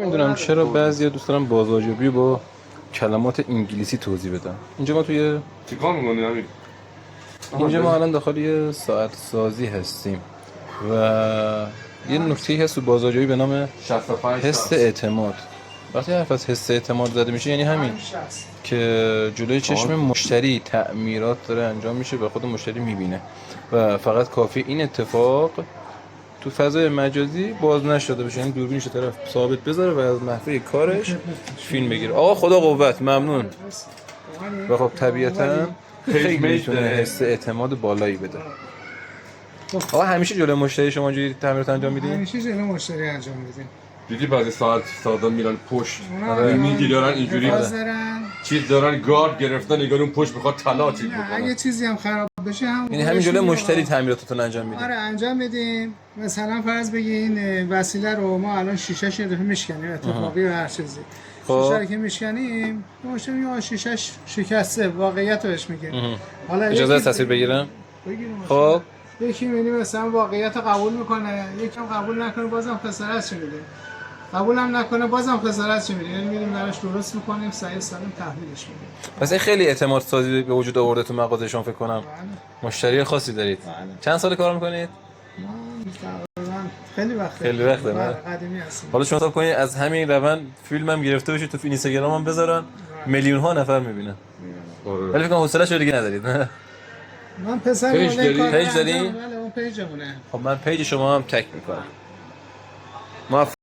میدونم چرا بعضیا دوست دارن بازاریابی با کلمات انگلیسی توضیح بدن. اینجا ما چیکار می‌کنی همین؟ اینجا ما الان داخل یه ساعت سازی هستیم و یه نکته هست تو بازاریابی به نام 65 حس اعتماد. وقتی حرف از حس اعتماد زده میشه یعنی همین که جلوی چشم مشتری تعمیرات داره انجام میشه و خود مشتری میبینه و فقط کافی این اتفاق تو فضای مجازی باز نشده بشه، یعنی دوربینش طرف ثابت بذاره و از محفل کارش فیلم بگیره. آقا خدا قوت، ممنون. و خب طبیعتا خیلی میتونه حس اعتماد بالایی بده. آقا همیشه جلوی مشتری شما اینجوری تعمیرات انجام میدین؟ همیشه جلوی مشتری انجام میدیم. دیدی بعضی ساعت میرن پشت میدی دارن اینجوری چیز دارن گارد گرفتن نگاه اون پشت میخواد طلا چیز بکنه. اگه چیزی هم خراب بشه یعنی همین جلوی مشتری تعمیراتتون انجام میدین؟ آره انجام میدیم. مثلا فرض بگین وسیله رو ما الان شیشه‌ش یه دفعه میشکنیم اتفاقی و هر چیزی. شیشه رو که میشکنیم مشتری میگه شیشه‌ش شکسته، واقعیت رو بهش میگه. حالا اجازه تصویر بگیرم؟ خب یکی میبینی مثلا واقعیت قبول میکنه، یکی هم قبول نکنه بازم خسارت میده. قبول هم نکنه بازم خسارت میده. یعنی میریم براش درست میکنیم، صحیح سالم تحویلش میدیم. پس این خیلی اعتماد سازی به وجود آورده تو مغازه‌شون فکر کنم. مشتری خاصی دارید. چند سال کار میکنید؟ خیلی وقته. خیلی وقته نه؟ قدیمی هستیم. حالا شما حساب کنید از همین روند فیلمم گرفته باشید تو اینستاگرام هم بذارن میلیون ها نفر میبینن. ولی فکر کنم حوصله‌شو دیگه ندارید. من پسر پیج داری؟ پیج داری؟ بله اون پیجمونه. خب من پیج شما هم تک میکنم.